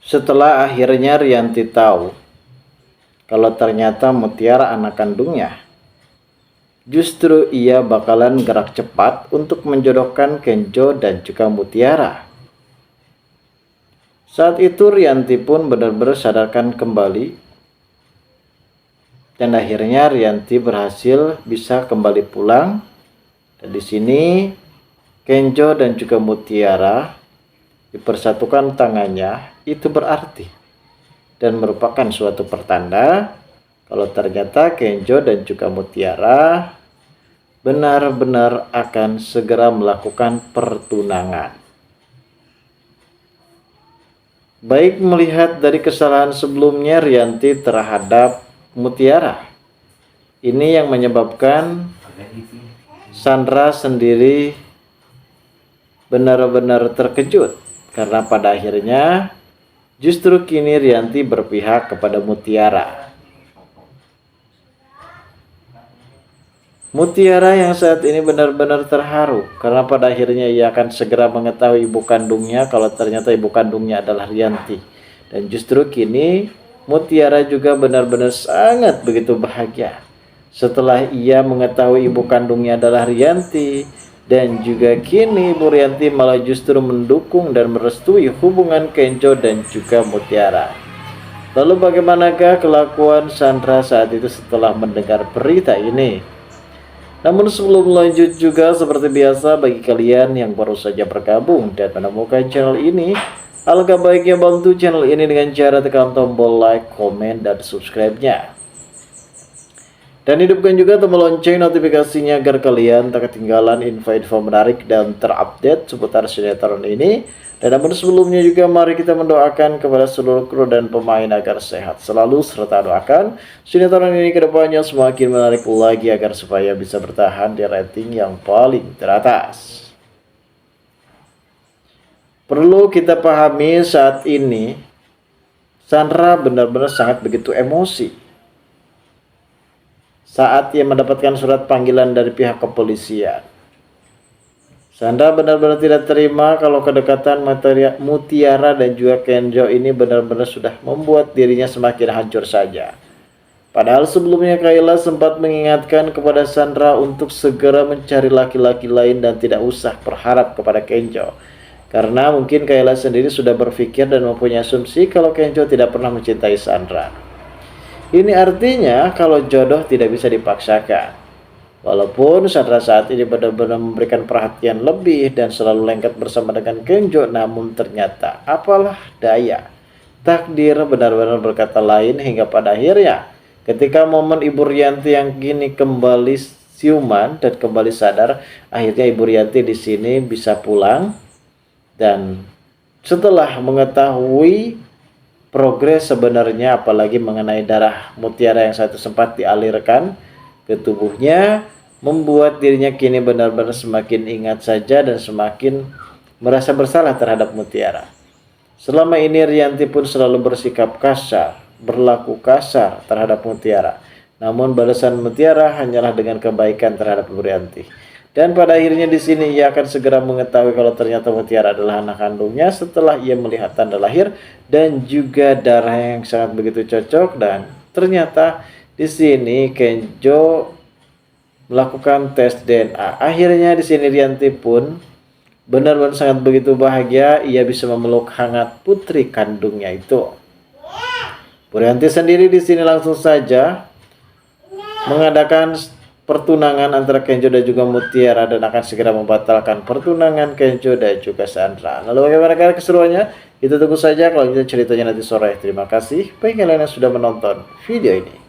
Setelah akhirnya Rianti tahu kalau ternyata Mutiara anak kandungnya, justru ia bakalan gerak cepat untuk menjodohkan Kenjo dan juga Mutiara. Saat itu Rianti pun benar-benar sadarkan kembali, dan akhirnya Rianti berhasil bisa kembali pulang. Dan di sini Kenjo dan juga Mutiara dipersatukan tangannya. Itu berarti dan merupakan suatu pertanda kalau ternyata Kenjo dan juga Mutiara benar-benar akan segera melakukan pertunangan. Baik melihat dari kesalahan sebelumnya Rianti terhadap Mutiara, ini yang menyebabkan Sandra sendiri benar-benar terkejut karena pada akhirnya justru kini Rianti berpihak kepada Mutiara. Mutiara yang saat ini benar-benar terharu karena pada akhirnya ia akan segera mengetahui ibu kandungnya kalau ternyata ibu kandungnya adalah Rianti. Dan justru kini Mutiara juga benar-benar sangat begitu bahagia setelah ia mengetahui ibu kandungnya adalah Rianti. Dan juga kini Ibu Rianti malah justru mendukung dan merestui hubungan Kenjo dan juga Mutiara. Lalu bagaimanakah kelakuan Sandra saat itu setelah mendengar berita ini? Namun sebelum lanjut juga seperti biasa bagi kalian yang baru saja bergabung dan menemukan channel ini, alangkah baiknya bantu channel ini dengan cara tekan tombol like, komen, dan subscribe-nya. Dan hidupkan juga tombol lonceng notifikasinya agar kalian tak ketinggalan info-info menarik dan terupdate seputar sinetron ini. Dan namun sebelumnya juga mari kita mendoakan kepada seluruh kru dan pemain agar sehat selalu, serta doakan sinetron ini kedepannya semakin menarik lagi agar supaya bisa bertahan di rating yang paling teratas. Perlu kita pahami saat ini Sandra benar-benar sangat begitu emosi saat ia mendapatkan surat panggilan dari pihak kepolisian. Sandra benar-benar tidak terima kalau kedekatan Mutiara dan juga Kenjo ini benar-benar sudah membuat dirinya semakin hancur saja. Padahal sebelumnya Kayla sempat mengingatkan kepada Sandra untuk segera mencari laki-laki lain dan tidak usah berharap kepada Kenjo. Karena mungkin Kayla sendiri sudah berpikir dan mempunyai asumsi kalau Kenjo tidak pernah mencintai Sandra. Ini artinya kalau jodoh tidak bisa dipaksakan. Walaupun Sandra saat ini benar-benar memberikan perhatian lebih dan selalu lengket bersama dengan Kenjo, namun ternyata apalah daya, takdir benar-benar berkata lain hingga pada akhirnya ketika momen Ibu Rianti yang kini kembali siuman dan kembali sadar, akhirnya Ibu Rianti di sini bisa pulang. Dan setelah mengetahui progres sebenarnya apalagi mengenai darah Mutiara yang satu sempat dialirkan ke tubuhnya, membuat dirinya kini benar-benar semakin ingat saja dan semakin merasa bersalah terhadap Mutiara. Selama ini Rianti pun selalu bersikap kasar, berlaku kasar terhadap Mutiara. Namun balasan Mutiara hanyalah dengan kebaikan terhadap Rianti. Dan pada akhirnya di sini ia akan segera mengetahui kalau ternyata Mutiara adalah anak kandungnya setelah ia melihat tanda lahir dan juga darah yang sangat begitu cocok. Dan ternyata di sini Kenjo melakukan tes DNA. Akhirnya di sini Rianti pun benar-benar sangat begitu bahagia ia bisa memeluk hangat putri kandungnya itu. Bu Rianti sendiri di sini langsung saja mengadakan pertunangan antara Kenjo dan juga Mutiara dan akan segera membatalkan pertunangan Kenjo dan juga Sandra. Lalu bagaimana keseruannya? Kita tunggu saja kalau kita ceritanya nanti sore. Terima kasih bagi kalian yang sudah menonton video ini.